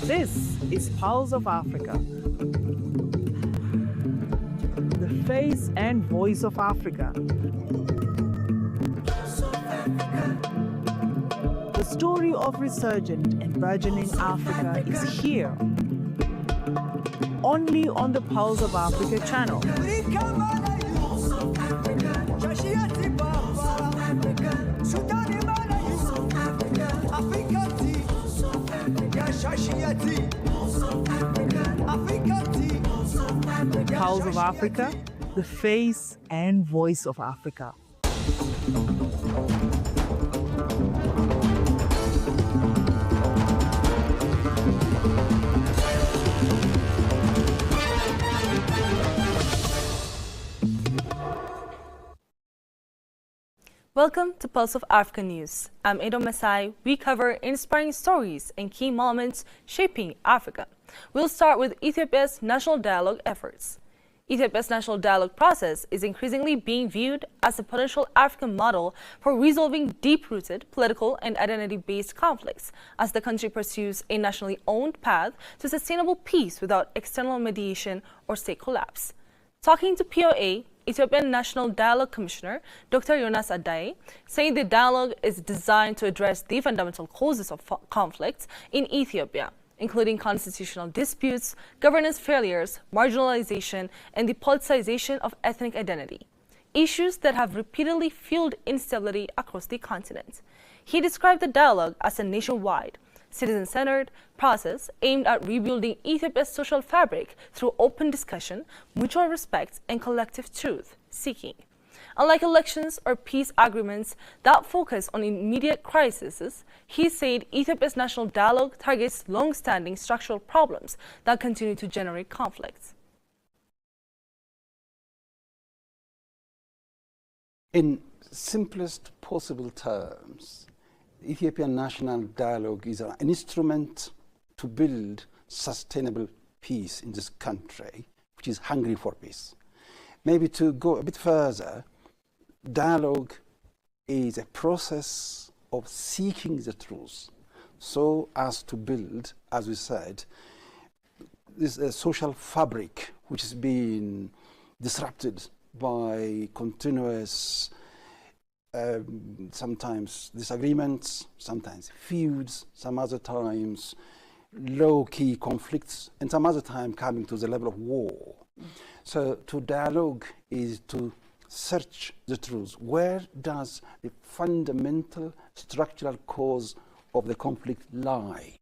This is Pulse of Africa, the face and voice of Africa. The story of resurgent and burgeoning Africa is here, only on the Pulse of Africa channel. Pulse of Africa, the face and voice of Africa. Welcome to Pulse of Africa News. I'm Edo Masai. We cover inspiring stories and key moments shaping Africa. We'll start with Ethiopia's national dialogue efforts. Ethiopia's national dialogue process is increasingly being viewed as a potential African model for resolving deep-rooted political and identity-based conflicts as the country pursues a nationally owned path to sustainable peace without external mediation or state collapse. Talking to POA, Ethiopian National Dialogue Commissioner Dr. Jonas Addae saying the dialogue is designed to address the fundamental causes of conflicts in Ethiopia, including constitutional disputes, governance failures, marginalization, and the politicization of ethnic identity, issues that have repeatedly fueled instability across the continent. He described the dialogue as a nationwide, citizen-centered process aimed at rebuilding Ethiopia's social fabric through open discussion, mutual respect, and collective truth-seeking. Unlike elections or peace agreements that focus on immediate crises, he said Ethiopia's national dialogue targets long-standing structural problems that continue to generate conflicts. In simplest possible terms, Ethiopian national dialogue is an instrument to build sustainable peace in this country, which is hungry for peace. Maybe to go a bit further, dialogue is a process of seeking the truth so as to build, as we said, this social fabric which is being disrupted by continuous sometimes disagreements, sometimes feuds, some other times low-key conflicts, and some other time coming to the level of war. So to dialogue is to search the truth. Where does the fundamental structural cause of the conflict lie?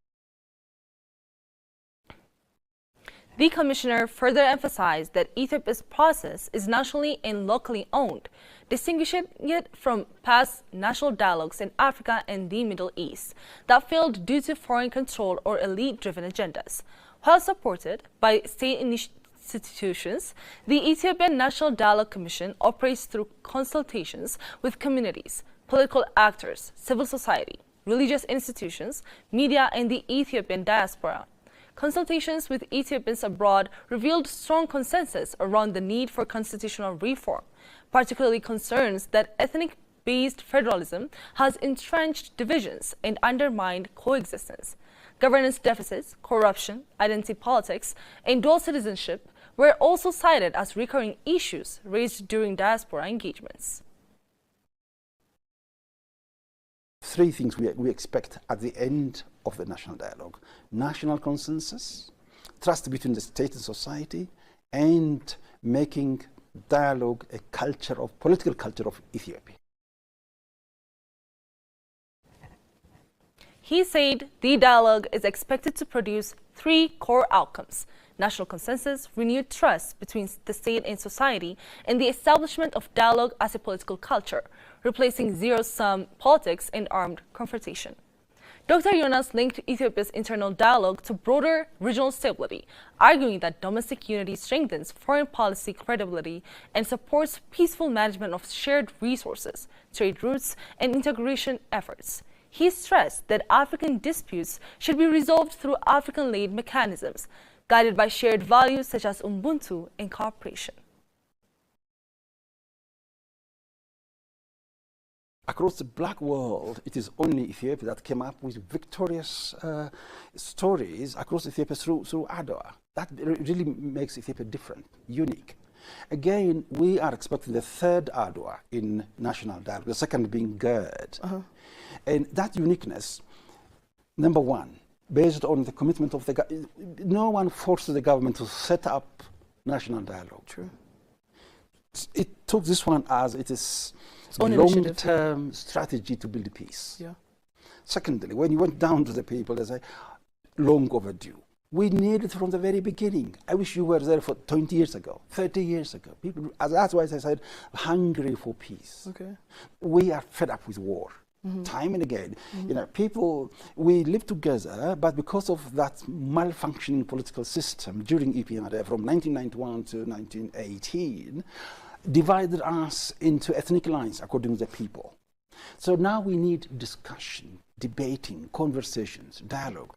The commissioner further emphasized that Ethiopia's process is nationally and locally owned, distinguishing it from past national dialogues in Africa and the Middle East that failed due to foreign control or elite-driven agendas. While supported by state institutions, the Ethiopian National Dialogue Commission operates through consultations with communities, political actors, civil society, religious institutions, media, and the Ethiopian diaspora. Consultations with Ethiopians abroad revealed strong consensus around the need for constitutional reform, particularly concerns that ethnic-based federalism has entrenched divisions and undermined coexistence. Governance deficits, corruption, identity politics, and dual citizenship were also cited as recurring issues raised during diaspora engagements. Three things we expect at the end of the national dialogue: national consensus, trust between the state and society, and making dialogue a culture of political culture of Ethiopia. He said the dialogue is expected to produce three core outcomes: national consensus, renewed trust between the state and society, and the establishment of dialogue as a political culture, replacing zero-sum politics and armed confrontation. Dr. Jonas linked Ethiopia's internal dialogue to broader regional stability, arguing that domestic unity strengthens foreign policy credibility and supports peaceful management of shared resources, trade routes, and integration efforts. He stressed that African disputes should be resolved through African-led mechanisms, guided by shared values such as Ubuntu and cooperation. across the black world, it is only Ethiopia that came up with victorious stories across Ethiopia through Adwa. That really makes Ethiopia different, unique. Again, we are expecting the third Adwa in national dialogue, the second being GERD. And that uniqueness, number one, based on the commitment of the government, no one forces the government to set up national dialogue. True. It took this one as it is a own long-term strategy to build peace. Yeah. Secondly, when you went down to the people, they say, long overdue. We need it from the very beginning. I wish you were there for 20 years ago, 30 years ago. People, that's why I said, hungry for peace. Okay. We are fed up with war. Time and again, you know, people, we live together, but because of that malfunctioning political system during EPRDF from 1991 to 1918, divided us into ethnic lines according to the people. So now we need discussion, debating, conversations, dialogue.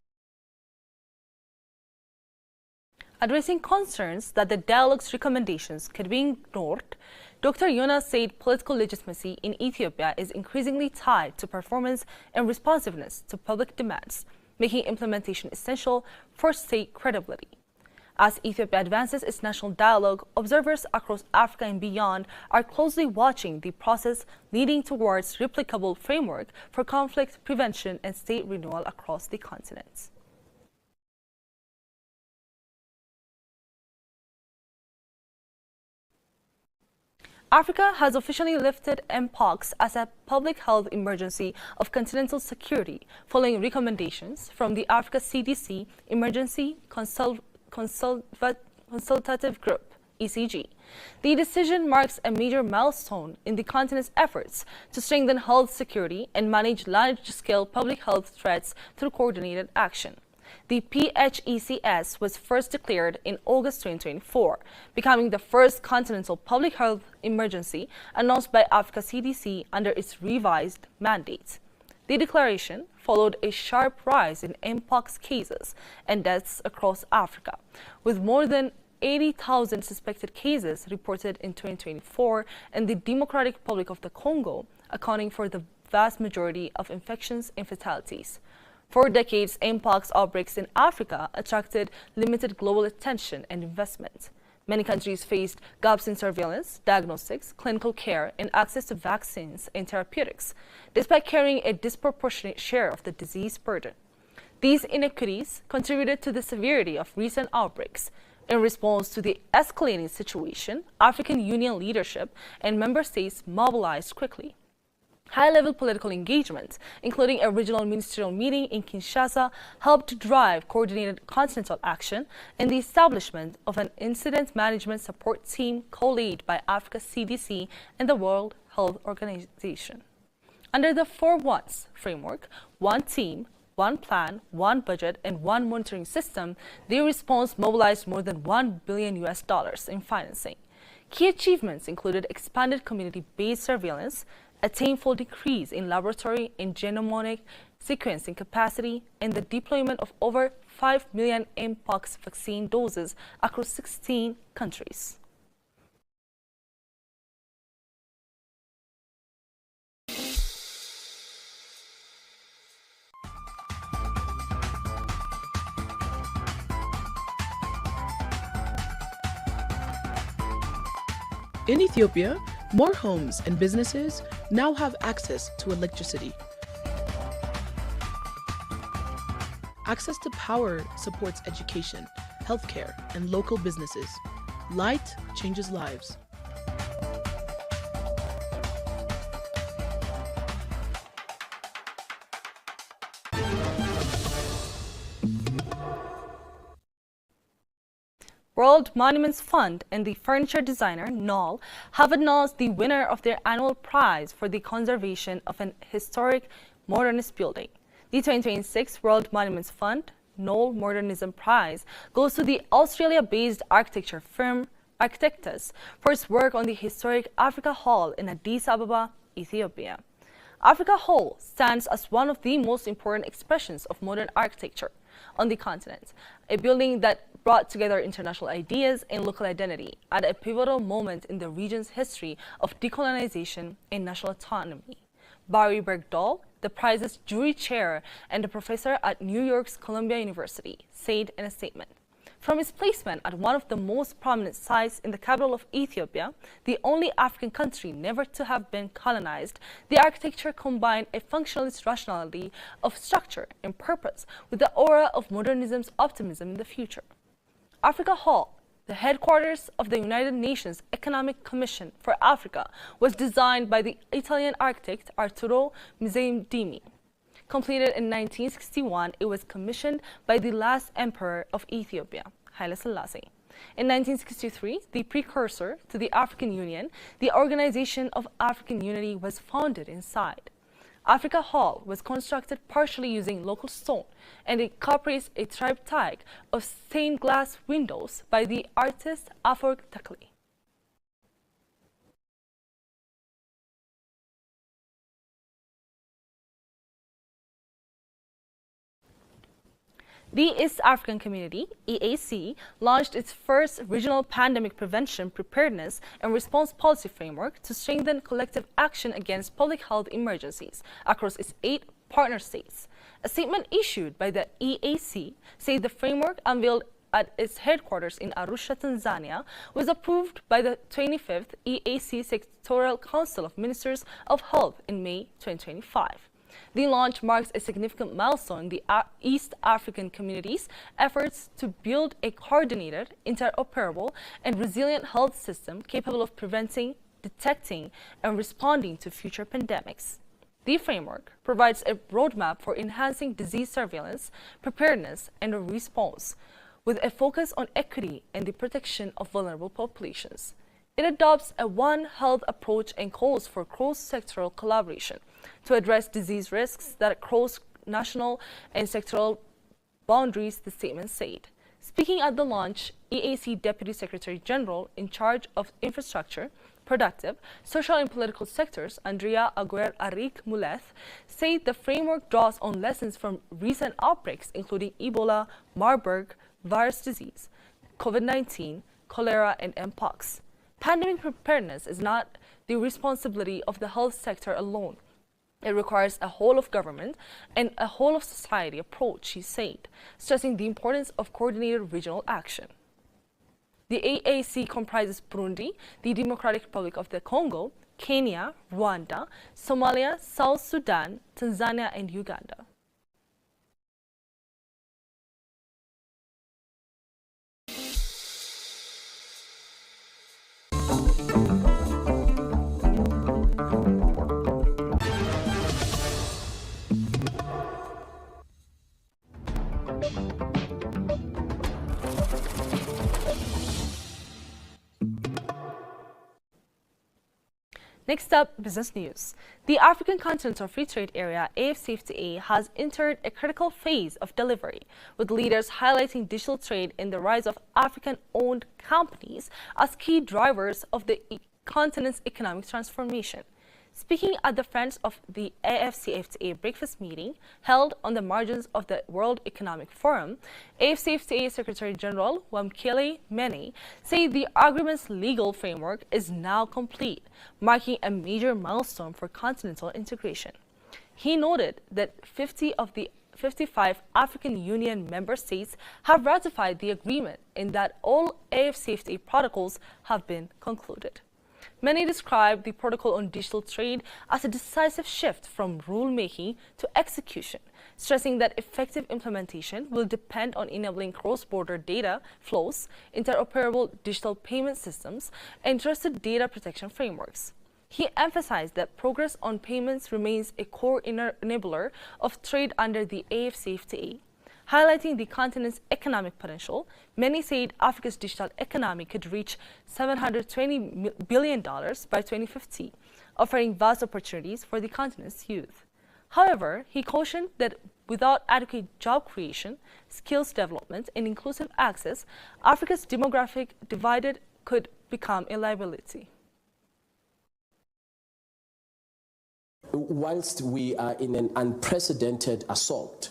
Addressing concerns that the dialogue's recommendations could be ignored, Dr. Yona said political legitimacy in Ethiopia is increasingly tied to performance and responsiveness to public demands, making implementation essential for state credibility. As Ethiopia advances its national dialogue, observers across Africa and beyond are closely watching the process leading towards replicable framework for conflict prevention and state renewal across the continent. Africa has officially lifted Mpox as a public health emergency of continental security following recommendations from the Africa CDC Emergency Consultative Group, ECG. The decision marks a major milestone in the continent's efforts to strengthen health security and manage large-scale public health threats through coordinated action. The PHECS was first declared in August 2024, becoming the first continental public health emergency announced by Africa CDC under its revised mandate. The declaration followed a sharp rise in Mpox cases and deaths across Africa, with more than 80,000 suspected cases reported in 2024 and the Democratic Republic of the Congo accounting for the vast majority of infections and fatalities. For decades, Mpox outbreaks in Africa attracted limited global attention and investment. Many countries faced gaps in surveillance, diagnostics, clinical care, and access to vaccines and therapeutics, despite carrying a disproportionate share of the disease burden. These inequities contributed to the severity of recent outbreaks. In response to the escalating situation, African Union leadership and member states mobilized quickly. High-level political engagement, including a regional ministerial meeting in Kinshasa, helped drive coordinated continental action and the establishment of an incident management support team co-led by Africa CDC and the World Health Organization. Under the 4 Ones framework, one team, one plan, one budget, and one monitoring system, their response mobilized more than $1 billion in financing. Key achievements included expanded community-based surveillance, a tenfold decrease in laboratory and genomic sequencing capacity, and the deployment of over 5 million Mpox vaccine doses across 16 countries. In Ethiopia, more homes and businesses now have access to electricity. Access to power supports education, healthcare, and local businesses. Light changes lives. World Monuments Fund and the furniture designer Knoll have announced the winner of their annual prize for the conservation of an historic modernist building. The 2026 World Monuments Fund Knoll Modernism Prize goes to the Australia-based architecture firm Architectus for its work on the historic Africa Hall in Addis Ababa, Ethiopia. Africa Hall stands as one of the most important expressions of modern architecture on the continent, a building that brought together international ideas and local identity at a pivotal moment in the region's history of decolonization and national autonomy. Barry Bergdahl, the prize's jury chair and a professor at New York's Columbia University, said in a statement. From its placement at one of the most prominent sites in the capital of Ethiopia, the only African country never to have been colonized, the architecture combined a functionalist rationality of structure and purpose with the aura of modernism's optimism in the future. Africa Hall, the headquarters of the United Nations Economic Commission for Africa, was designed by the Italian architect Arturo Mizendini. Completed in 1961, it was commissioned by the last emperor of Ethiopia, Haile Selassie. In 1963, the precursor to the African Union, the Organization of African Unity was founded inside. Africa Hall was constructed partially using local stone, and it incorporates a triptych of stained glass windows by the artist Afok Takli. The East African Community, EAC, launched its first regional pandemic prevention, preparedness, and response policy framework to strengthen collective action against public health emergencies across its 8 partner states. A statement issued by the EAC said the framework, unveiled at its headquarters in Arusha, Tanzania, was approved by the 25th EAC Sectorial Council of Ministers of Health in May 2025. The launch marks a significant milestone in the East African community's efforts to build a coordinated, interoperable, and resilient health system capable of preventing, detecting, and responding to future pandemics. The framework provides a roadmap for enhancing disease surveillance, preparedness, and response, with a focus on equity and the protection of vulnerable populations. It adopts a One Health approach and calls for cross-sectoral collaboration to address disease risks that cross national and sectoral boundaries, the statement said. Speaking at the launch, EAC Deputy Secretary General in charge of infrastructure, productive, social and political sectors, Andrea Aguer Arik Muleth, said the framework draws on lessons from recent outbreaks including Ebola, Marburg virus disease, COVID-19, cholera, and Mpox. Pandemic preparedness is not the responsibility of the health sector alone. It requires a whole of government and a whole of society approach, she said, stressing the importance of coordinated regional action. The EAC comprises Burundi, the Democratic Republic of the Congo, Kenya, Rwanda, Somalia, South Sudan, Tanzania, and Uganda. Next up, business news. The African Continental Free Trade Area, AfCFTA, has entered a critical phase of delivery, with leaders highlighting digital trade and the rise of African-owned companies as key drivers of the continent's economic transformation. Speaking at the Friends of the AfCFTA breakfast meeting held on the margins of the World Economic Forum, AfCFTA Secretary General Wamkele Mene said the agreement's legal framework is now complete, marking a major milestone for continental integration. He noted that 50 of the 55 African Union member states have ratified the agreement and that all AfCFTA protocols have been concluded. Many describe the protocol on digital trade as a decisive shift from rulemaking to execution, stressing that effective implementation will depend on enabling cross-border data flows, interoperable digital payment systems, and trusted data protection frameworks. He emphasized that progress on payments remains a core enabler of trade under the AfCFTA. Highlighting the continent's economic potential, many said Africa's digital economy could reach $720 billion by 2050, offering vast opportunities for the continent's youth. However, he cautioned that without adequate job creation, skills development, and inclusive access, Africa's demographic divide could become a liability. Whilst we are in an unprecedented assault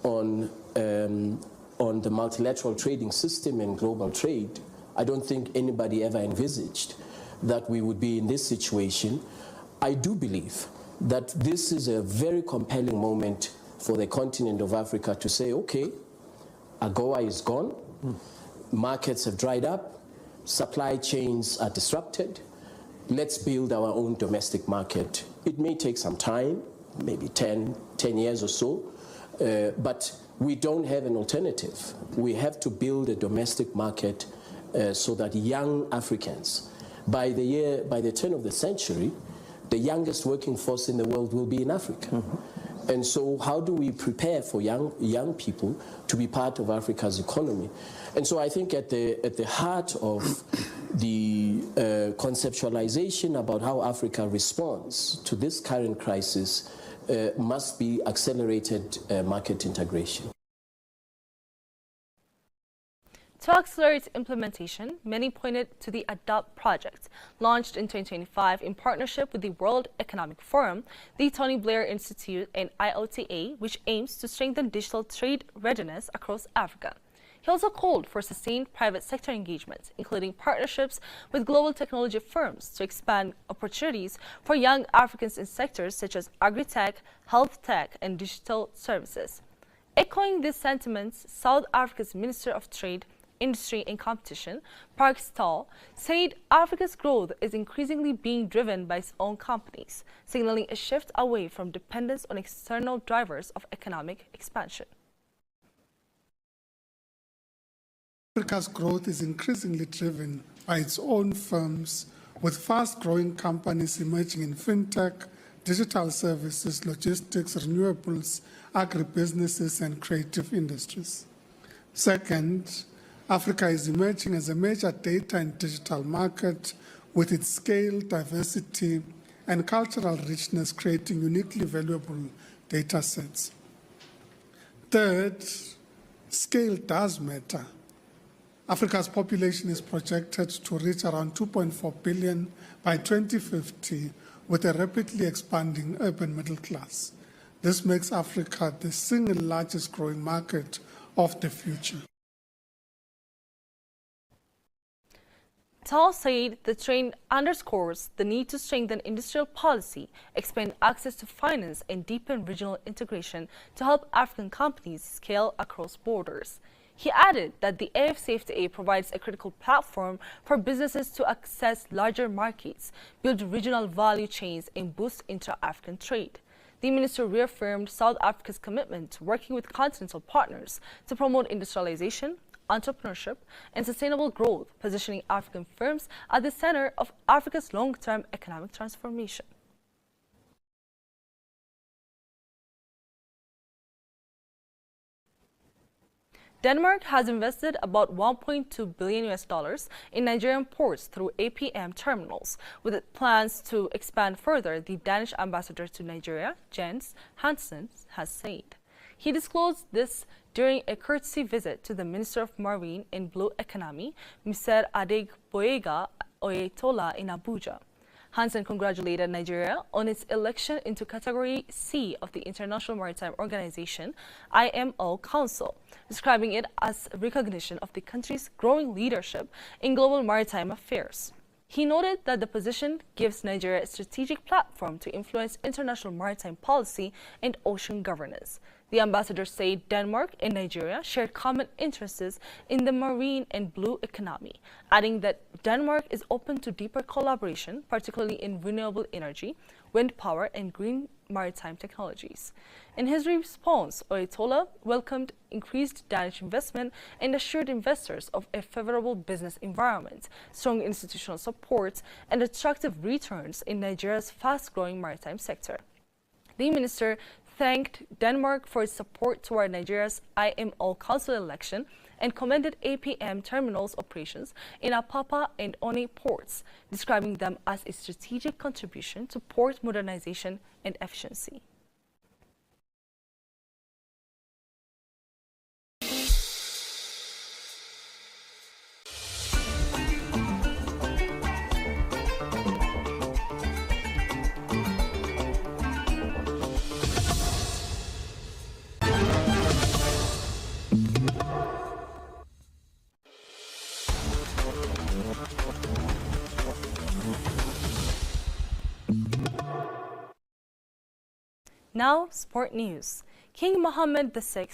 on the multilateral trading system and global trade, I don't think anybody ever envisaged that we would be in this situation. I do believe that this is a very compelling moment for the continent of Africa to say, okay, AGOA is gone, markets have dried up, supply chains are disrupted, let's build our own domestic market. It may take some time, maybe 10 years or so, but we don't have an alternative. We have to build a domestic market so that young Africans, by the turn of the century, the youngest working force in the world will be in Africa. And so how do we prepare for young people to be part of Africa's economy? And so I think at the heart of the conceptualization about how Africa responds to this current crisis must be accelerated market integration. To accelerate implementation, many pointed to the ADOPT project, launched in 2025 in partnership with the World Economic Forum, the Tony Blair Institute, and IOTA, which aims to strengthen digital trade readiness across Africa. He also called for sustained private sector engagement, including partnerships with global technology firms to expand opportunities for young Africans in sectors such as agri-tech, health tech, and digital services. Echoing these sentiments, South Africa's Minister of Trade, Industry and Competition, Park Staal, said Africa's growth is increasingly being driven by its own companies, signaling a shift away from dependence on external drivers of economic expansion. Africa's growth is increasingly driven by its own firms, with fast-growing companies emerging in fintech, digital services, logistics, renewables, agribusinesses, and creative industries. Second, Africa is emerging as a major data and digital market, with its scale, diversity, and cultural richness creating uniquely valuable data sets. Third, scale does matter. Africa's population is projected to reach around 2.4 billion by 2050, with a rapidly expanding urban middle class. This makes Africa the single largest growing market of the future. Staal said the trend underscores the need to strengthen industrial policy, expand access to finance, and deepen regional integration to help African companies scale across borders. He added that the AfCFTA provides a critical platform for businesses to access larger markets, build regional value chains, and boost intra-African trade. The minister reaffirmed South Africa's commitment to working with continental partners to promote industrialization, entrepreneurship, and sustainable growth, positioning African firms at the center of Africa's long-term economic transformation. Denmark has invested about $1.2 billion in Nigerian ports through APM terminals, with plans to expand further, the Danish ambassador to Nigeria, Jens Hansen, has said. He disclosed this during a courtesy visit to the Minister of Marine and Blue Economy, Mr. Adegboyega Oyetola, in Abuja. Hansen congratulated Nigeria on its election into Category C of the International Maritime Organization, IMO Council, describing it as recognition of the country's growing leadership in global maritime affairs. He noted that the position gives Nigeria a strategic platform to influence international maritime policy and ocean governance. The ambassador said Denmark and Nigeria shared common interests in the marine and blue economy, adding that Denmark is open to deeper collaboration, particularly in renewable energy, wind power, and green maritime technologies. In his response, Oyetola welcomed increased Danish investment and assured investors of a favorable business environment, strong institutional support, and attractive returns in Nigeria's fast-growing maritime sector. The minister thanked Denmark for its support toward Nigeria's IMO Council election and commended APM terminals operations in Apapa and One ports, describing them as a strategic contribution to port modernization and efficiency. Now, sport news. King Mohammed VI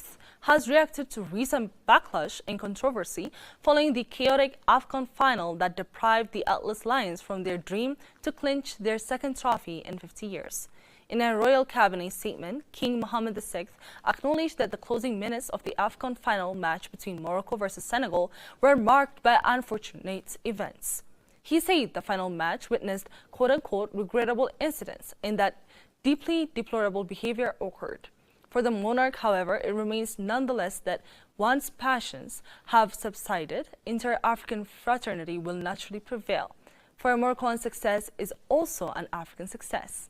has reacted to recent backlash and controversy following the chaotic AFCON final that deprived the Atlas Lions from their dream to clinch their second trophy in 50 years. In a royal cabinet statement, King Mohammed VI acknowledged that the closing minutes of the AFCON final match between Morocco versus Senegal were marked by unfortunate events. He said the final match witnessed quote-unquote regrettable incidents and that deeply deplorable behavior occurred. For the monarch, however, it remains nonetheless that once passions have subsided, inter-African fraternity will naturally prevail. For a Moroccan success is also an African success.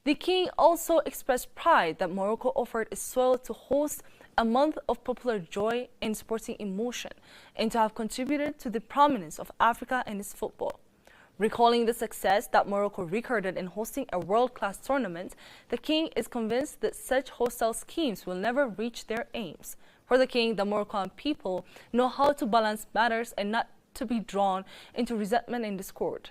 The king also expressed pride that Morocco offered its soil to host a month of popular joy and sporting emotion and to have contributed to the prominence of Africa in its football. Recalling the success that Morocco recorded in hosting a world-class tournament, the king is convinced that such hostile schemes will never reach their aims. For the king, the Moroccan people know how to balance matters and not to be drawn into resentment and discord.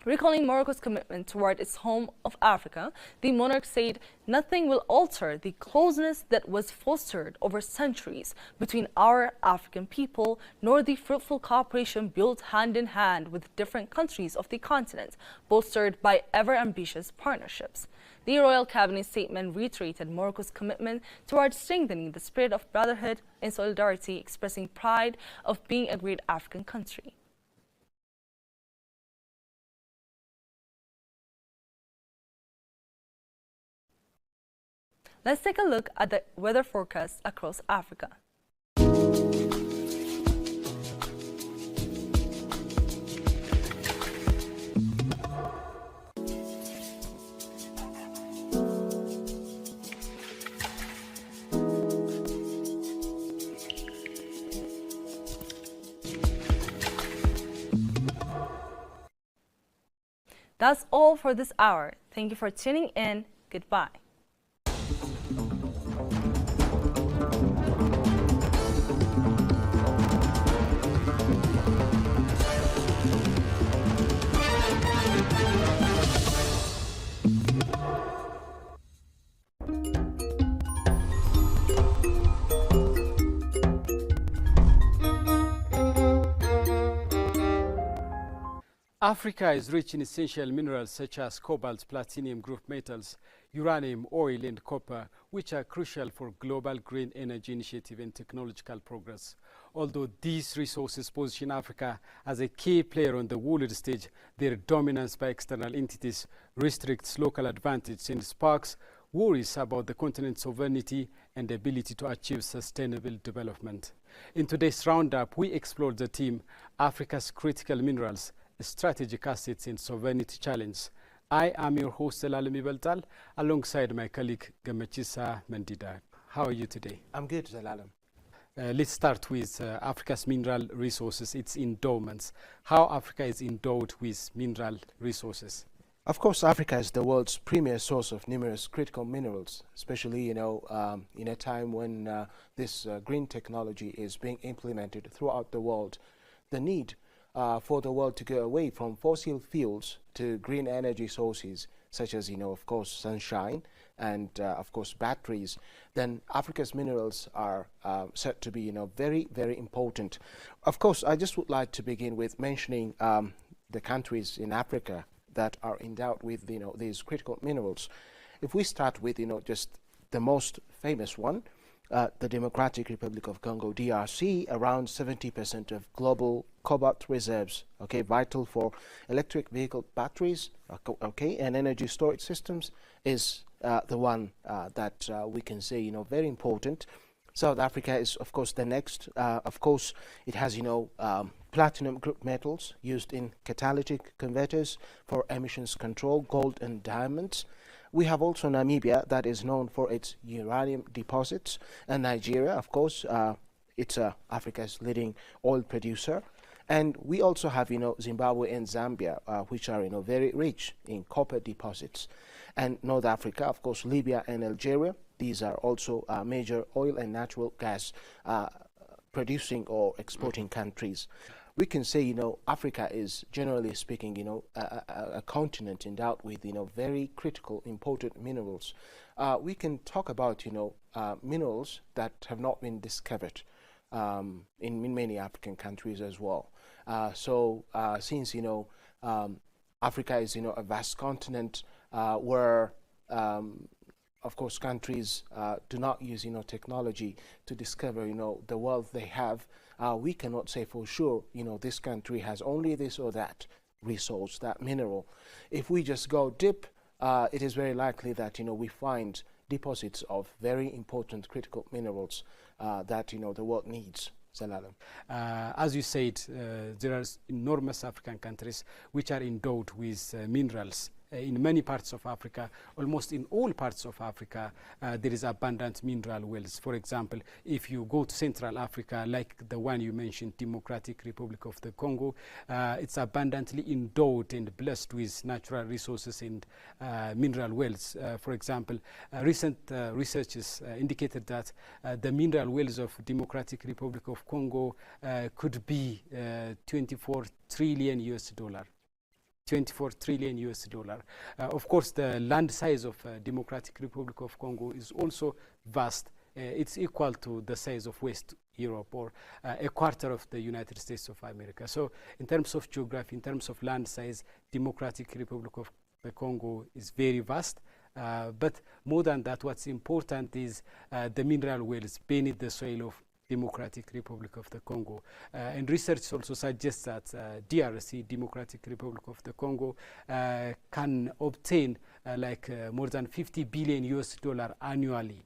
Recalling Morocco's commitment toward its home of Africa, the monarch said nothing will alter the closeness that was fostered over centuries between our African people, nor the fruitful cooperation built hand in hand with different countries of the continent, bolstered by ever-ambitious partnerships. The royal cabinet statement reiterated Morocco's commitment toward strengthening the spirit of brotherhood and solidarity, expressing pride of being a great African country. Let's take a look at the weather forecast across Africa. That's all for this hour. Thank you for tuning in. Goodbye. Africa is rich in essential minerals such as cobalt, platinum group metals, uranium, oil, and copper, which are crucial for global green energy initiative and technological progress. Although these resources position Africa as a key player on the world stage, their dominance by external entities restricts local advantage and sparks worries about the continent's sovereignty and ability to achieve sustainable development. In today's roundup, we explored the theme Africa's critical minerals, strategic assets and sovereignty challenge. I am your host, Zelalem Ibeltal, alongside my colleague, Gamachisa Mendida. How are you today? I'm good, Zelalem. Let's start with Africa's mineral resources, its endowments. How Africa is endowed with mineral resources? Of course, Africa is the world's premier source of numerous critical minerals, especially, in a time when this green technology is being implemented throughout the world. The need for the world to go away from fossil fuels to green energy sources, such as, of course, sunshine and, of course, batteries, then Africa's minerals are said to be, very, very important. Of course, I just would like to begin with mentioning the countries in Africa that are endowed with, these critical minerals. If we start with, just the most famous one, the Democratic Republic of Congo, DRC, around 70% of global cobalt reserves, vital for electric vehicle batteries, and energy storage systems, is the one that we can say, very important. South Africa is, of course, the next. Of course, it has, platinum group metals used in catalytic converters for emissions control, gold and diamonds. We have also Namibia, that is known for its uranium deposits, and Nigeria, of course, it's Africa's leading oil producer. And we also have, Zimbabwe and Zambia, which are, very rich in copper deposits. And North Africa, of course, Libya and Algeria, these are also major oil and natural gas producing or exporting countries. we can say, Africa is, generally speaking, a continent endowed with, very critical, important minerals. We can talk about, minerals that have not been discovered in many African countries as well. Since, Africa is, a vast continent where of course, countries do not use, technology to discover, the wealth they have. We cannot say for sure, this country has only this or that resource, that mineral. If we just go deep, it is very likely that, we find deposits of very important critical minerals that, the world needs. As you said, there are enormous African countries which are endowed with minerals. In many parts of Africa, almost in all parts of Africa, there is abundant mineral wells. For example, if you go to Central Africa, like the one you mentioned, Democratic Republic of the Congo, it's abundantly endowed and blessed with natural resources and mineral wells. For example, recent researches indicated that the mineral wells of Democratic Republic of Congo could be 24 trillion US dollar. 24 trillion US dollar. Of course, the land size of Democratic Republic of Congo is also vast. It's equal to the size of West Europe, or a quarter of the United States of America. So in terms of geography, in terms of land size, Democratic Republic of the Congo is very vast. But more than that, what's important is the mineral wells beneath the soil of Democratic Republic of the Congo. And research also suggests that DRC, Democratic Republic of the Congo, can obtain more than 50 billion US dollar annually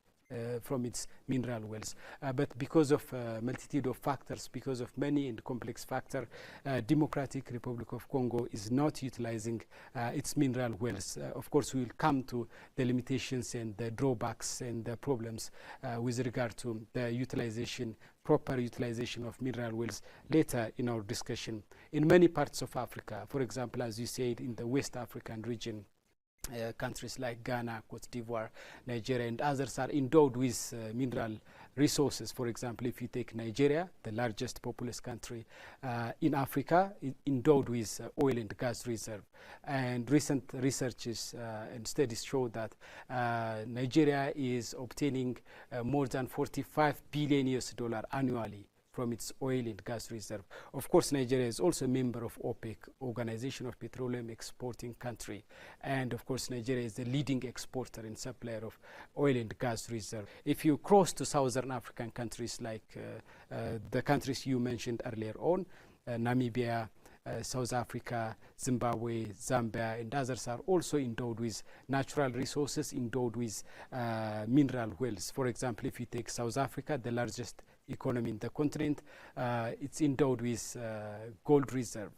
from its mineral wells. But because of multitude of factors, because of many and complex factors, Democratic Republic of Congo is not utilizing its mineral wells. Of course, we will come to the limitations and the drawbacks and the problems with regard to the utilization, proper utilization of mineral wells later in our discussion. In many parts of Africa, for example, as you said, in the West African region, countries like Ghana, Cote d'Ivoire, Nigeria, and others are endowed with mineral resources. For example, if you take Nigeria, the largest populous country in Africa, endowed with oil and gas reserve. And recent researches and studies show that Nigeria is obtaining more than 45 billion US dollar annually from its oil and gas reserve. Of course, Nigeria is also a member of OPEC, Organization of Petroleum Exporting Country. And of course, Nigeria is the leading exporter and supplier of oil and gas reserve. If you cross to Southern African countries like the countries you mentioned earlier on, Namibia, South Africa, Zimbabwe, Zambia, and others are also endowed with natural resources, endowed with mineral wells. For example, if you take South Africa, the largest economy in the continent, it's endowed with gold reserve.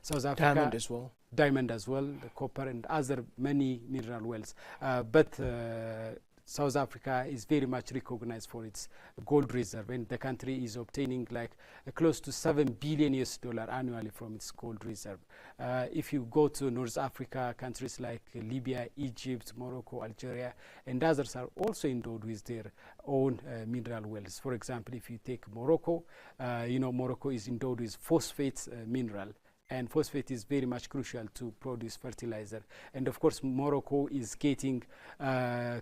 South Africa, diamond as well, the copper and other many mineral wells. But South Africa is very much recognized for its gold reserve, and the country is obtaining close to 7 billion US dollar annually from its gold reserve. If you go to North Africa, countries like Libya, Egypt, Morocco, Algeria, and others are also endowed with their own mineral wells. For example, if you take Morocco, Morocco is endowed with phosphate mineral. And phosphate is very much crucial to produce fertilizer. And of course, Morocco is getting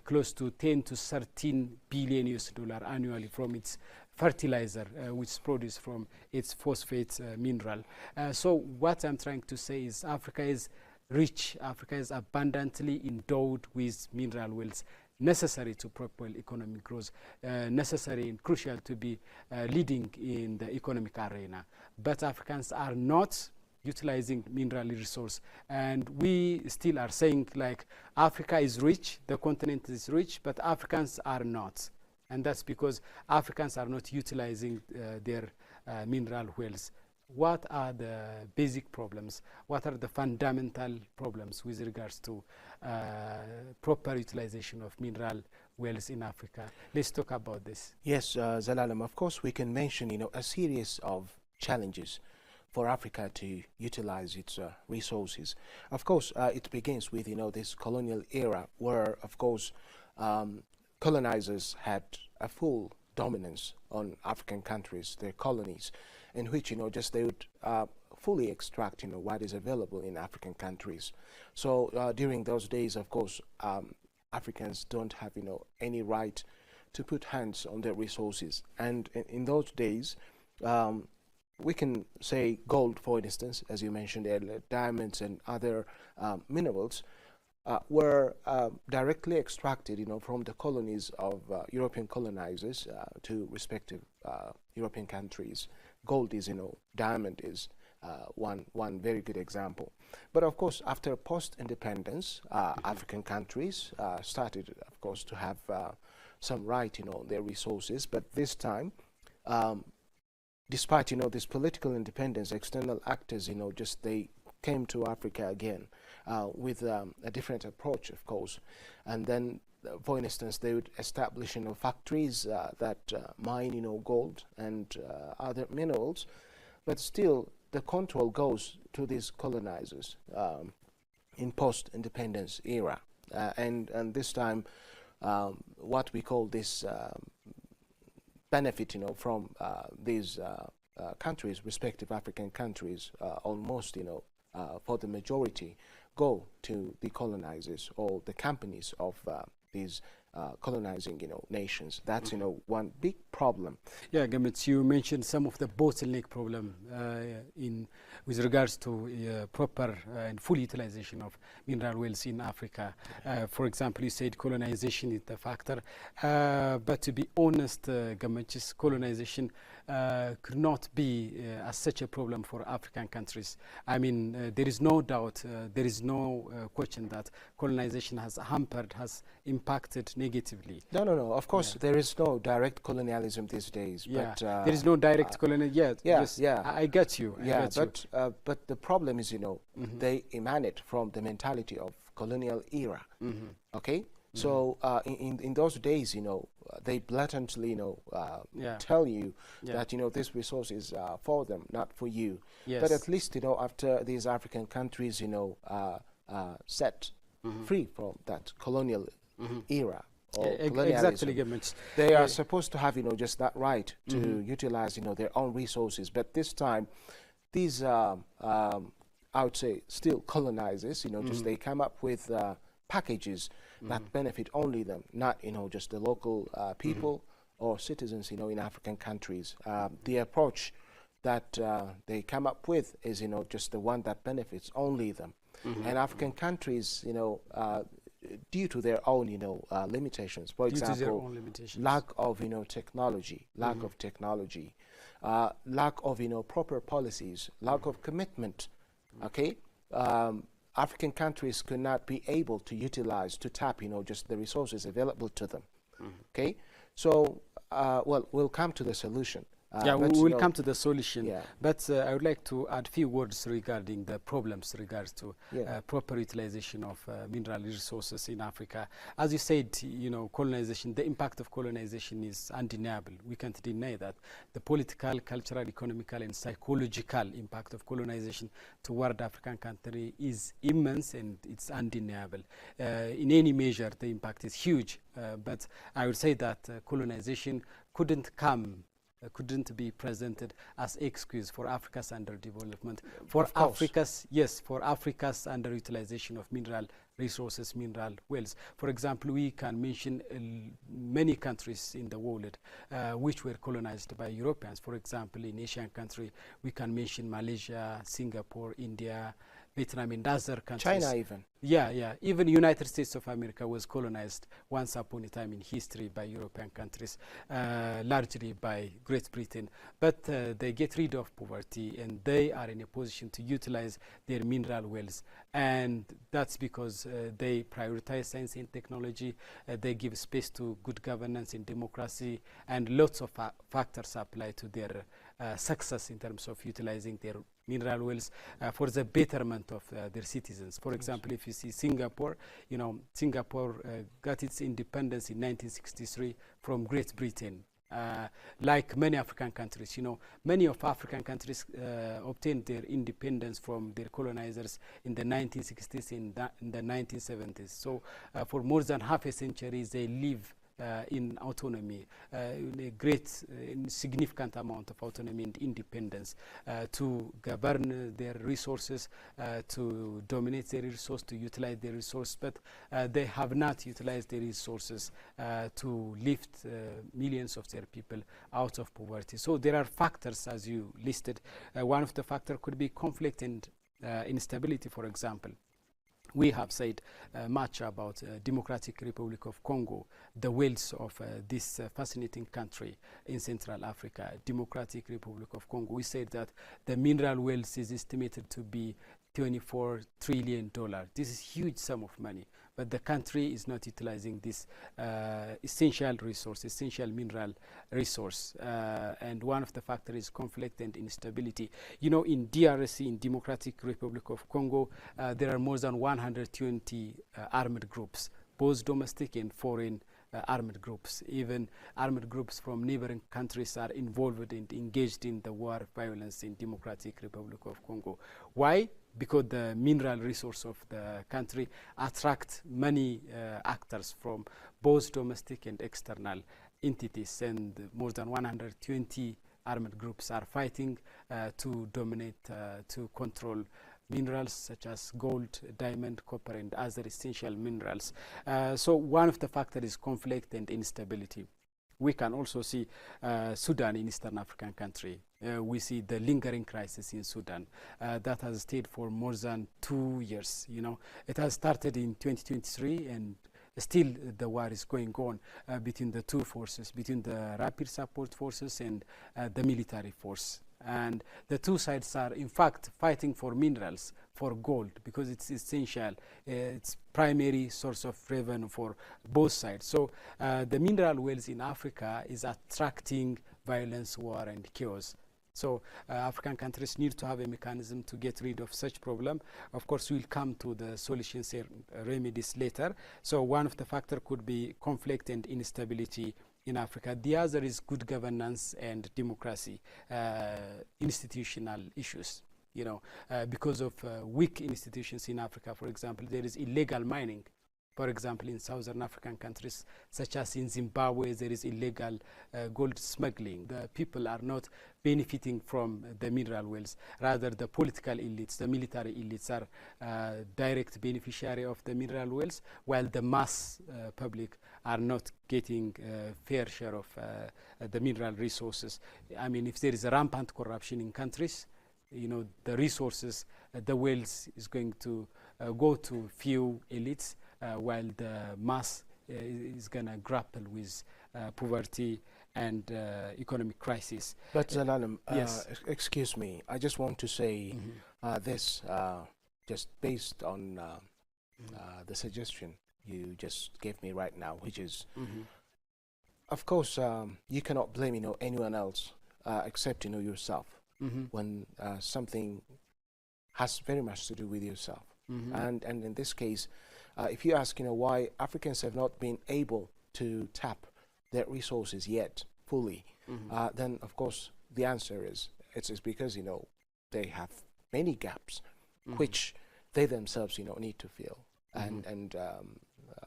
close to 10 to 13 billion US dollar annually from its fertilizer, which is produced from its phosphate mineral. So what I'm trying to say is Africa is rich. Africa is abundantly endowed with mineral wells, necessary to propel economic growth, necessary and crucial to be leading in the economic arena. But Africans are not utilizing mineral resource, and we still are saying Africa is rich, the continent is rich, but Africans are not, and that's because Africans are not utilizing their mineral wells. What are the basic problems? What are the fundamental problems with regards to proper utilization of mineral wells in Africa? Let's talk about this. Yes, Zelalem, of course we can mention a series of challenges for Africa to utilize its resources. Of course, it begins with this colonial era where, of course, colonizers had a full dominance on African countries, their colonies, in which, just they would fully extract, what is available in African countries. So during those days, of course, Africans don't have, any right to put hands on their resources. And in those days, we can say gold, for instance, as you mentioned earlier, diamonds and other minerals were directly extracted, from the colonies of European colonizers to respective European countries. Gold is, diamond is one very good example. But of course, after post-independence, African countries started, of course, to have some right, on their resources. But this time, despite, this political independence, external actors, just they came to Africa again with a different approach, of course. And then, for instance, they would establish, factories that mine, gold and other minerals. But still, the control goes to these colonizers in post-independence era. And this time, what we call this benefit, from these countries, respective African countries, almost, for the majority, go to the colonizers or the companies of these colonizing, nations. That's, one big problem. Yeah, Gamit, you mentioned some of the bottleneck problem with regards to proper and full utilization of mineral wells in Africa. For example, you said colonization is the factor, but to be honest, Gamit, colonization could not be as such a problem for African countries. I mean, there is no doubt, there is no question that colonization has hampered, has impacted negatively. No. Of course, there is no direct colonialism these days. Yeah, but, there is no direct colonialism yet. Yeah. I get you. But the problem is, they emanate from the mentality of colonial era. Okay. So in those days, they blatantly, tell you that, this resource is for them, not for you. Yes. But at least, after these African countries, set free from that colonial era or colonialism, exactly, they are supposed to have, just that right to utilize, their own resources. But this time, these, I would say, still colonizers, just they come up with packages that benefit only them, not, just the local people or citizens, in African countries. The approach that they come up with is, just the one that benefits only them. And African countries, due to their own, limitations, for example, lack of, technology, lack of technology, lack of, proper policies, lack of commitment, okay? African countries could not be able to utilize, to tap, just the resources available to them. Okay, so well, we'll come to the solution. Yeah, we will come to the solution. Yeah. But I would like to add a few words regarding the problems regards to proper utilization of mineral resources in Africa. As you said, colonization, the impact of colonization is undeniable. We can't deny that. The political, cultural, economical, and psychological impact of colonization toward African country is immense, and it's undeniable. In any measure, the impact is huge. But I would say that colonization couldn't be presented as excuse for Africa's underdevelopment, for Africa's underutilization of mineral resources, mineral wells. For example, we can mention many countries in the world which were colonized by Europeans. For example, in Asian country, we can mention Malaysia, Singapore, India, Vietnam, and other countries. China even. Yeah. Even United States of America was colonized once upon a time in history by European countries, largely by Great Britain. But they get rid of poverty, and they are in a position to utilize their mineral wells. And that's because they prioritize science and technology, they give space to good governance and democracy, and lots of factors apply to their success in terms of utilizing their mineral wells for the betterment of their citizens. For example, if you see Singapore, Singapore got its independence in 1963 from Great Britain. Like many African countries, many of African countries obtained their independence from their colonizers in the 1960s and in the 1970s. So for more than half a century, they live in autonomy, in a great, significant amount of autonomy and independence to govern their resources, to dominate their resource, to utilize their resource, but they have not utilized their resources to lift millions of their people out of poverty. So there are factors, as you listed. One of the factors could be conflict and instability, for example. We have said much about Democratic Republic of Congo, the wealth of this fascinating country in Central Africa, Democratic Republic of Congo. We said that the mineral wealth is estimated to be $24 trillion. This is a huge sum of money, but the country is not utilizing this essential resource, essential mineral resource. And one of the factors is conflict and instability. You know, in DRC, in Democratic Republic of Congo, there are more than 120 armed groups, both domestic and foreign armed groups. Even armed groups from neighboring countries are involved and engaged in the war violence in Democratic Republic of Congo. Why? Because the mineral resource of the country attracts many actors from both domestic and external entities, and more than 120 armed groups are fighting to dominate, to control minerals such as gold, diamond, copper, and other essential minerals. So one of the factors is conflict and instability. We can also see Sudan in Eastern African country. We see the lingering crisis in Sudan that has stayed for more than 2 years. You know, it has started in 2023 and still the war is going on between the two forces, between the rapid support forces and the military force. And the two sides are in fact fighting for minerals, for gold, because it's essential, it's primary source of revenue for both sides. So the mineral wealth in Africa is attracting violence, war, and chaos. So African countries need to have a mechanism to get rid of such problem. Of course, we'll come to the solutions and remedies later. So one of the factors could be conflict and instability in Africa. The other is good governance and democracy, institutional issues. You know, because of weak institutions in Africa, for example, there is illegal mining. For example, in Southern African countries, such as in Zimbabwe, there is illegal gold smuggling. The people are not benefiting from the mineral wealth. Rather, the political elites, the military elites are direct beneficiary of the mineral wealth, while the mass public are not getting fair share of the mineral resources. I mean, if there is a rampant corruption in countries, you know, the resources, the wealth is going to go to few elites, while the mass is going to grapple with poverty and economic crisis. But Zelalem, yes. Excuse me, I just want to say this, just based on the suggestion you just gave me right now, which is, of course, you cannot blame, you know, anyone else except, you know, yourself when something has very much to do with yourself. And in this case, if you ask, you know, why Africans have not been able to tap their resources yet fully, then of course the answer is it's because, you know, they have many gaps which they themselves, you know, need to fill. And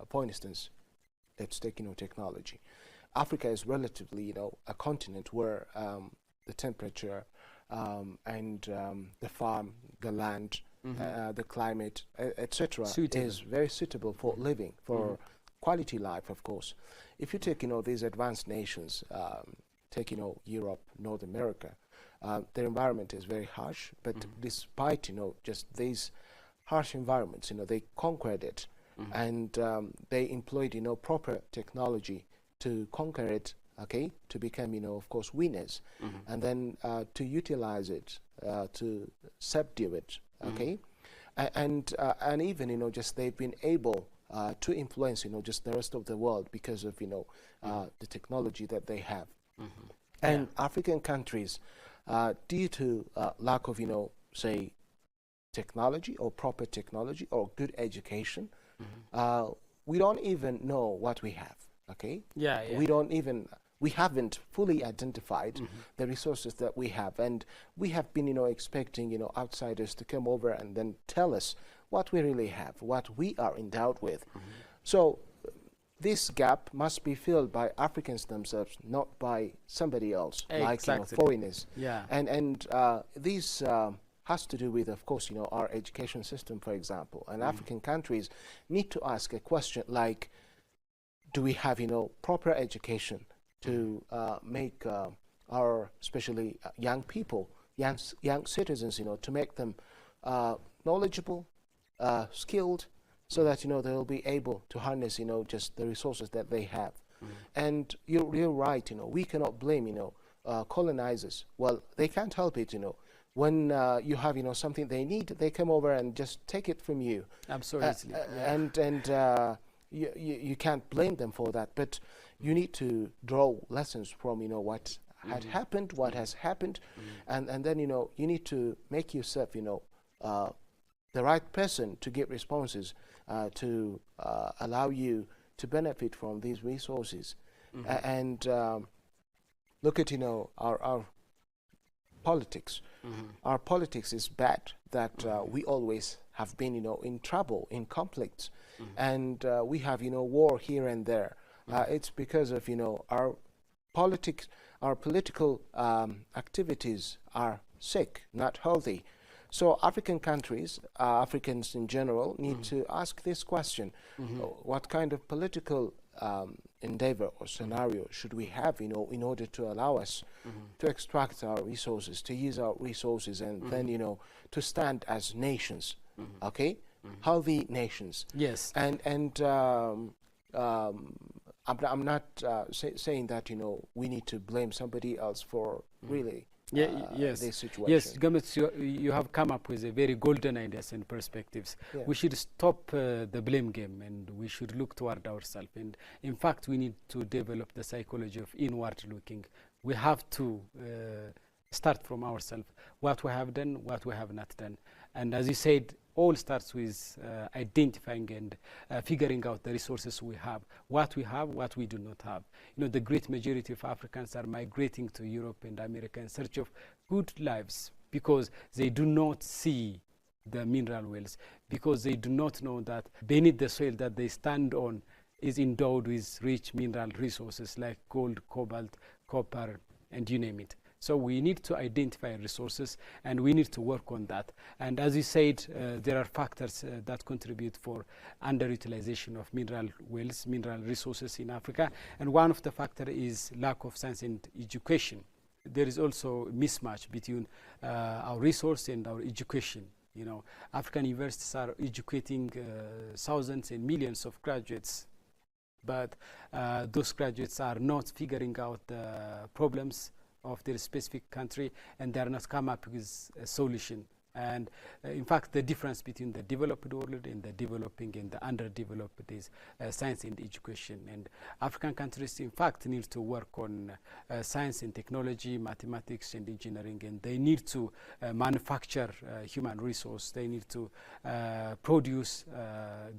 for instance, let's take, you know, technology. Africa is relatively, you know, a continent where the temperature and the farm, the land, the climate, etc., is very suitable for living, for quality life, of course. If you take, you know, these advanced nations, take, you know, Europe, North America, their environment is very harsh, but despite, you know, just these harsh environments, you know, they conquered it, and they employed, you know, proper technology to conquer it, okay, to become, you know, of course, winners, and then to utilize it, to subdue it, okay, and even, you know, just they've been able to influence, you know, just the rest of the world because of, you know, the technology that they have. And African countries, due to lack of, you know, say, technology or proper technology or good education, we don't even know what we have, okay? We haven't fully identified the resources that we have, and we have been, you know, expecting, you know, outsiders to come over and then tell us what we really have, what we are endowed with. So this gap must be filled by Africans themselves, not by somebody else, like foreigners. Yeah. And this has to do with, of course, our education system, for example. And African countries need to ask a question like, do we have, proper education to make our, especially young people, young citizens, to make them knowledgeable, skilled, so that they'll be able to harness just the resources that they have. And you're right, we cannot blame colonizers. Well, they can't help it. When you have something they need, they come over and just take it from you. Absolutely. And you can't blame them for that, but you need to draw lessons from what had happened, what has happened, and then you need to make yourself the right person to give responses to allow you to benefit from these resources. And look at our politics. Our politics is bad, that we always have been in trouble, in conflicts, and we have war here and there. It's because of our politics, our political activities are sick, not healthy. So African countries, Africans in general, need to ask this question: what kind of political endeavor or scenario should we have, in order to allow us to extract our resources, to use our resources, and then, to stand as nations, okay, healthy nations. Yes. And I'm not saying that we need to blame somebody else for really this situation. Yes, Gomez, you have come up with a very golden ideas and perspectives. Yeah. We should stop the blame game, and we should look toward ourselves. And in fact, we need to develop the psychology of inward looking. We have to start from ourselves, what we have done, what we have not done. And as you said, all starts with identifying and figuring out the resources we have, what we do not have. The great majority of Africans are migrating to Europe and America in search of good lives, because they do not see the mineral wells, because they do not know that beneath the soil that they stand on is endowed with rich mineral resources like gold, cobalt, copper, and you name it. So we need to identify resources, and we need to work on that. And as you said, there are factors that contribute for underutilization of mineral wells, mineral resources in Africa. And one of the factors is lack of science and education. There is also a mismatch between our resource and our education. African universities are educating thousands and millions of graduates, but those graduates are not figuring out the problems of their specific country, and they are not come up with a solution. And in fact, the difference between the developed world and the developing and the underdeveloped is science and education. And African countries, in fact, need to work on science and technology, mathematics and engineering, and they need to manufacture human resource. They need to produce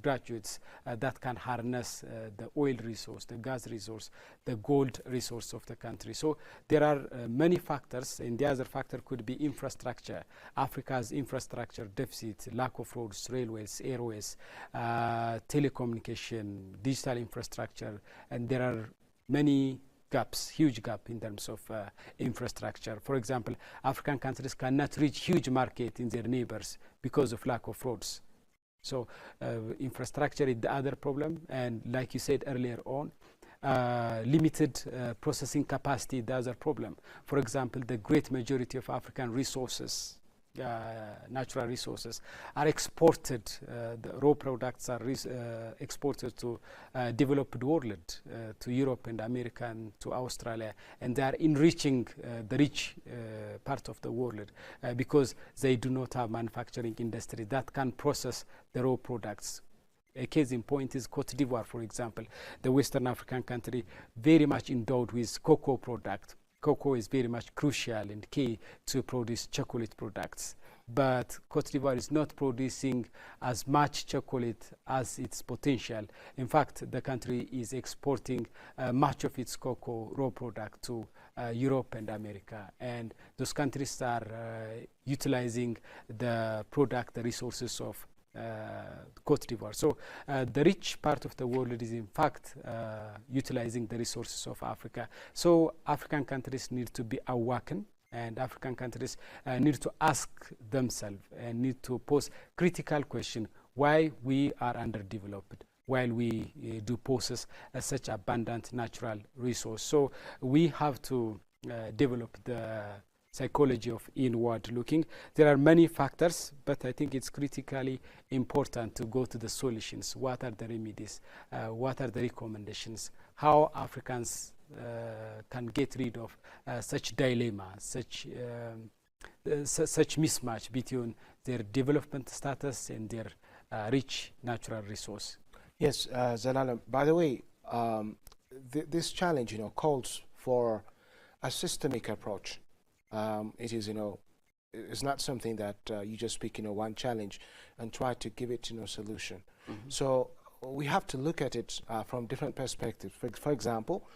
graduates that can harness the oil resource, the gas resource, the gold resource of the country. So there are many factors, and the other factor could be infrastructure. Africa's infrastructure deficit, lack of roads, railways, airways, telecommunication, digital infrastructure, and there are many gaps, huge gap in terms of infrastructure. For example, African countries cannot reach huge market in their neighbors because of lack of roads. So infrastructure is the other problem, and like you said earlier on, limited processing capacity, the other problem. For example, the great majority of African resources, natural resources, are exported. The raw products are exported to developed world, to Europe and America and to Australia, and they are enriching the rich part of the world because they do not have manufacturing industry that can process the raw products. A case in point is Cote d'Ivoire, for example, the Western African country, very much endowed with cocoa product. Cocoa is very much crucial and key to produce chocolate products. But Cote d'Ivoire is not producing as much chocolate as its potential. In fact, the country is exporting much of its cocoa raw product to Europe and America. And those countries are utilizing the product, the resources of Cote d'Ivoire. So the rich part of the world is in fact utilizing the resources of Africa. So African countries need to be awakened, and African countries need to ask themselves and need to pose critical question why we are underdeveloped while we do possess such abundant natural resource. So we have to develop the psychology of inward looking. There are many factors, but I think it's critically important to go to the solutions. What are the remedies? What are the recommendations? How Africans can get rid of such dilemma, such mismatch between their development status and their rich natural resource. Yes, Zalala, by the way, this challenge, calls for a systemic approach. It is, it's not something that you just pick, one challenge and try to give it, solution. So we have to look at it from different perspectives. For example,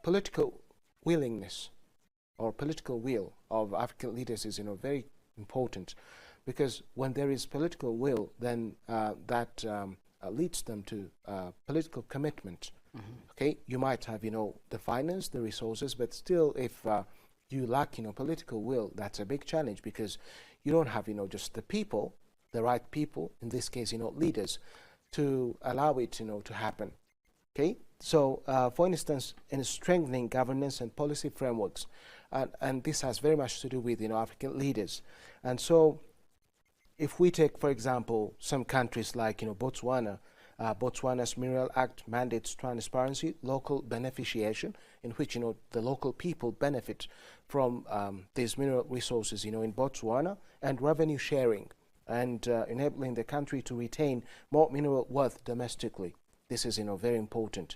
political willingness or political will of African leaders is, very important, because when there is political will, then that leads them to political commitment. Okay, you might have, the finance, the resources, but still, if you lack, political will, that's a big challenge, because you don't have, just the people, the right people, in this case, leaders, to allow it, to happen. Okay, so for instance, in strengthening governance and policy frameworks, and this has very much to do with, African leaders. And so, if we take, for example, some countries like, Botswana, Botswana's Mineral Act mandates transparency, local beneficiation, in which, the local people benefit from these mineral resources, in Botswana, and revenue sharing, and enabling the country to retain more mineral wealth domestically. This is, very important.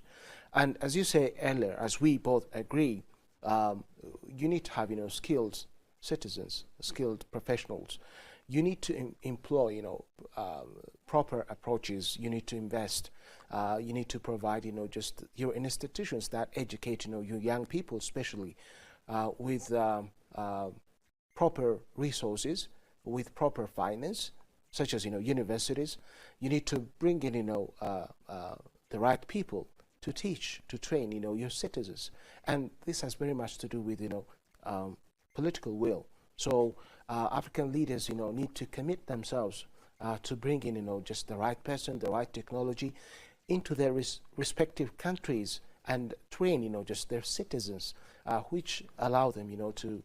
And as you say earlier, as we both agree, you need to have, skilled citizens, skilled professionals. You need to employ, proper approaches. You need to invest. You need to provide, just your institutions that educate, your young people, especially with proper resources, with proper finance, such as, universities. You need to bring in, the right people to teach, to train, your citizens. And this has very much to do with, political will. So African leaders, need to commit themselves to bring in, just the right person, the right technology into their respective countries, and train, just their citizens, which allow them, to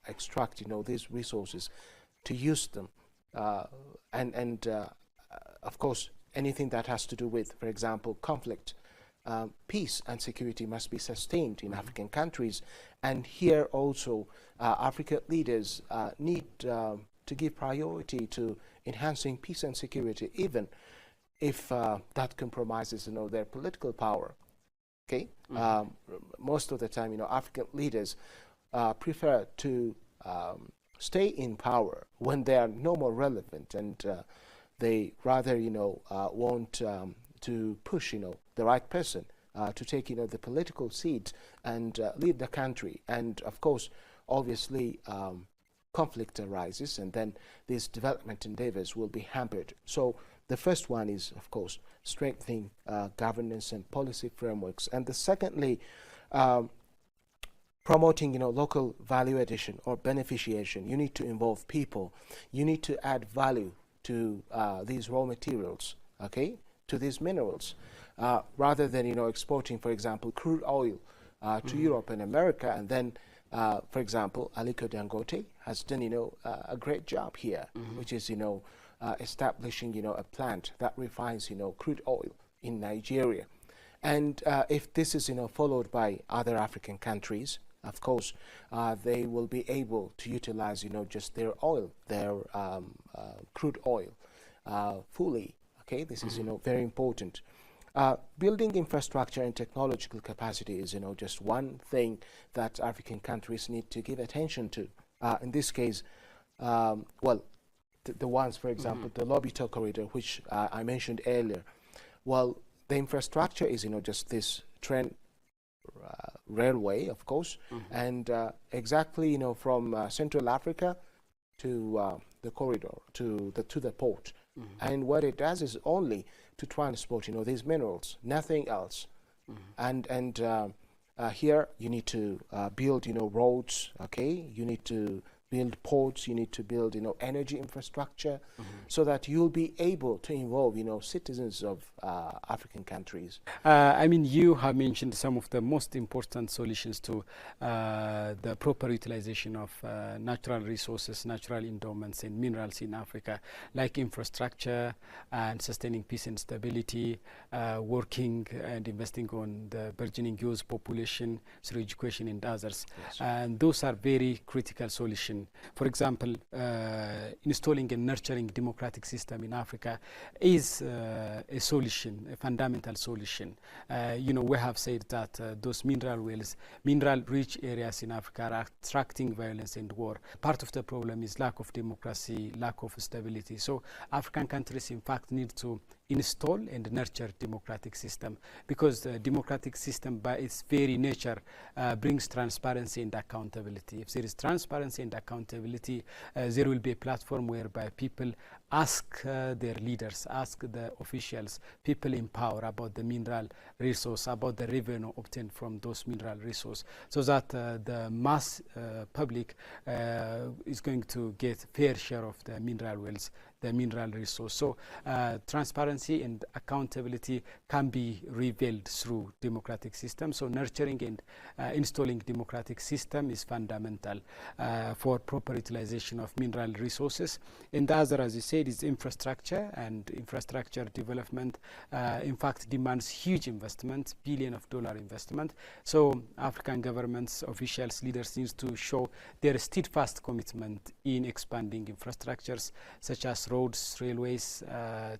extract, these resources, to use them, and of course, anything that has to do with, for example, conflict. Peace and security must be sustained in African countries, and here also African leaders need to give priority to enhancing peace and security, even if that compromises, their political power. Okay, most of the time, African leaders prefer to stay in power when they are no more relevant, and they rather, want to push, the right person to take, the political seat and lead the country. And of course, obviously, conflict arises, and then these development endeavors will be hampered. So the first one is, of course, strengthening governance and policy frameworks. And the secondly, promoting, local value addition or beneficiation. You need to involve people. You need to add value to these raw materials, okay, to these minerals, rather than, exporting, for example, crude oil to Europe and America, and then, for example, Aliko Dangote has done, a great job here, which is, establishing, a plant that refines, crude oil in Nigeria. And if this is, followed by other African countries, of course, they will be able to utilize, just their oil, their crude oil fully. Okay, this is, very important. Building infrastructure and technological capacity is, just one thing that African countries need to give attention to. In this case, well, the ones, for example, the Lobito corridor, which I mentioned earlier. Well, the infrastructure is, just this train railway, of course, and exactly, from Central Africa to the corridor to the port. And what it does is only to transport, these minerals, nothing else. And here you need to build, roads, okay? You need to build ports, you need to build, energy infrastructure, so that you'll be able to involve, citizens of African countries. I mean, you have mentioned some of the most important solutions to the proper utilization of natural resources, natural endowments and minerals in Africa, like infrastructure and sustaining peace and stability, working and investing on the burgeoning youth population through education and others. Yes. And those are very critical solutions. For example, installing and nurturing democratic system in Africa is a solution, a fundamental solution. We have said that those mineral-rich areas in Africa are attracting violence and war. Part of the problem is lack of democracy, lack of stability. So African countries, in fact, need to install and nurture democratic system, because the democratic system by its very nature brings transparency and accountability. If there is transparency and accountability, there will be a platform whereby people ask their leaders, ask the officials, people in power about the mineral resource, about the revenue obtained from those mineral resources, so that the mass public is going to get fair share of the mineral wealth, the mineral resource. So transparency and accountability can be revealed through democratic systems. So nurturing and installing democratic system is fundamental for proper utilization of mineral resources. And the other, as you said, is infrastructure, and infrastructure development in fact demands huge investment, billion-dollar investment. So African governments, officials, leaders need to show their steadfast commitment in expanding infrastructures such as roads, railways,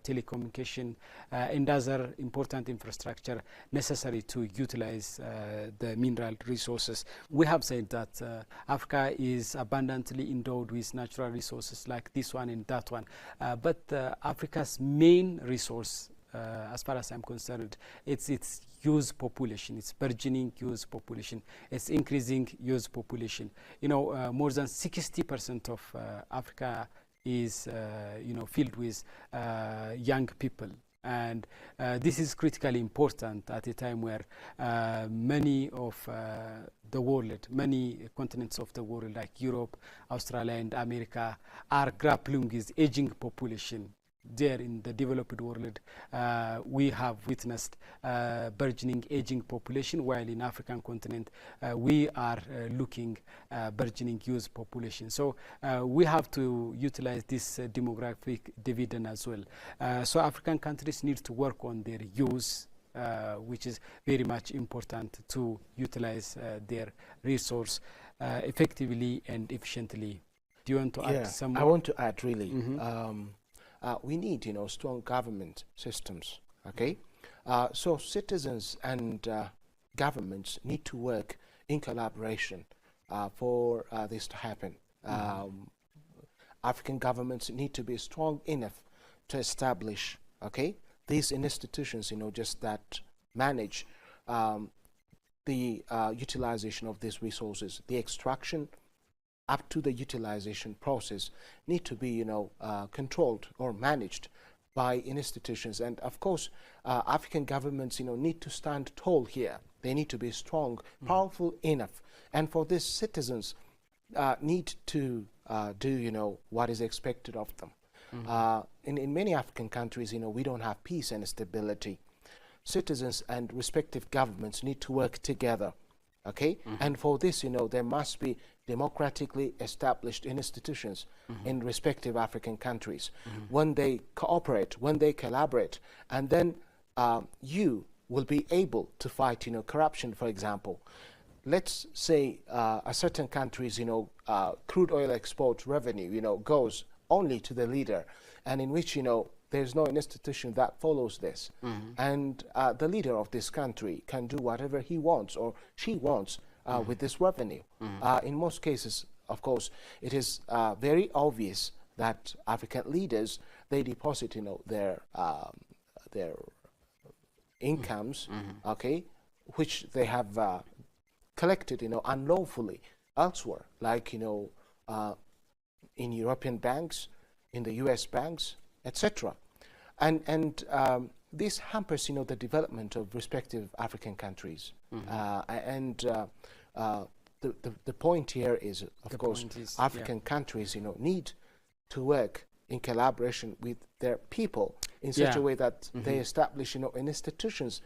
telecommunication, and other important infrastructure necessary to utilize the mineral resources. We have said that Africa is abundantly endowed with natural resources like this one and that one, but Africa's main resource, as far as I'm concerned, it's its youth population. It's burgeoning youth population. It's increasing youth population. More than 60% of Africa is filled with young people, and this is critically important at a time where many of the world, many continents of the world like Europe, Australia and America are grappling with aging population. There in the developed world, we have witnessed burgeoning aging population, while in African continent we are looking burgeoning youth population. So we have to utilize this demographic dividend as well. So African countries need to work on their youth, which is very much important to utilize their resource effectively and efficiently. Do you want to add some more? I want to add really. We need, strong government systems, okay? So citizens and governments need to work in collaboration for this to happen. African governments need to be strong enough to establish, okay, these institutions, just that manage the utilization of these resources, the extraction up to the utilization process need to be, controlled or managed by institutions. And of course, African governments, need to stand tall here. They need to be strong, powerful enough. And for this, citizens need to do, what is expected of them. In many African countries, we don't have peace and stability. Citizens and respective governments need to work together, okay? And for this, there must be democratically established institutions in respective African countries. When they cooperate, when they collaborate, and then you will be able to fight, corruption, for example. Let's say a certain country's, crude oil export revenue, goes only to the leader, and in which, there's no institution that follows this. And the leader of this country can do whatever he wants or she wants with this revenue. In most cases, of course, it is very obvious that African leaders, they deposit, their incomes, okay, which they have collected, unlawfully elsewhere, like, in European banks, in the US banks, etc. And this hampers, the development of respective African countries. The point here is, of course, African countries, need to work in collaboration with their people in such a way that they establish, institutions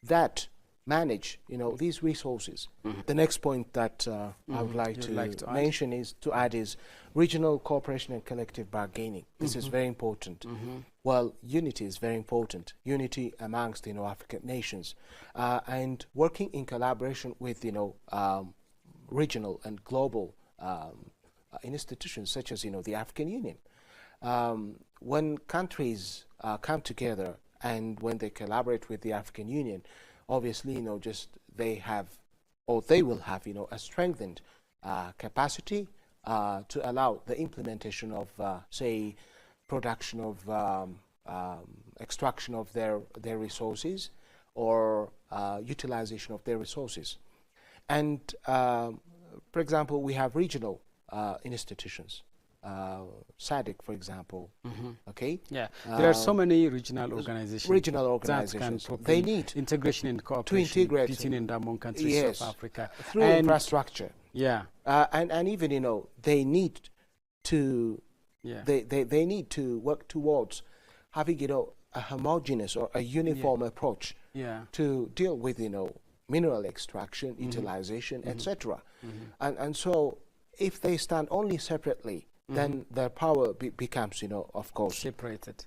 that manage, these resources. The next point that I would like to mention is regional cooperation and collective bargaining. This is very important. Well, unity is very important. Unity amongst, African nations, and working in collaboration with, regional and global institutions such as, the African Union. When countries come together and when they collaborate with the African Union, obviously, they will have, a strengthened capacity to allow the implementation of, say, production of extraction of their resources or utilization of their resources. And, for example, we have regional institutions. SADC, for example. Okay. Yeah, there are so many regional organizations. They need integration and cooperation between and among countries of Africa through infrastructure. Yeah, and even they need to they need to work towards having a homogeneous or a uniform approach to deal with mineral extraction, utilization, etc. And so if they stand only separately, then their power becomes, of course, separated.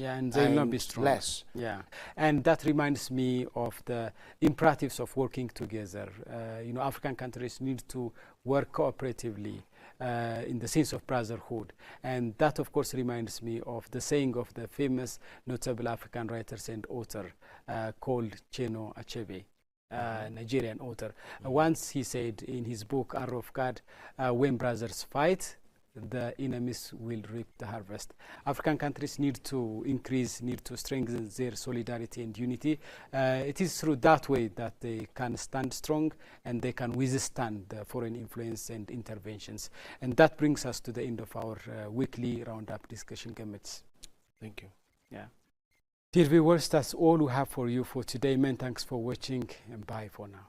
Yeah, and they will not be strong. Less. Yeah, and that reminds me of the imperatives of working together. African countries need to work cooperatively in the sense of brotherhood, and that, of course, reminds me of the saying of the famous notable African writer and author called Chinua Achebe. Nigerian author. Once he said in his book Arrow of God, when brothers fight, the enemies will reap the harvest. African countries need to strengthen their solidarity and unity. It is through that way that they can stand strong and they can withstand the foreign influence and interventions. And that brings us to the end of our weekly roundup discussion, Gemets. Thank you. Yeah. Dear viewers, that's all we have for you for today. Many thanks for watching, and bye for now.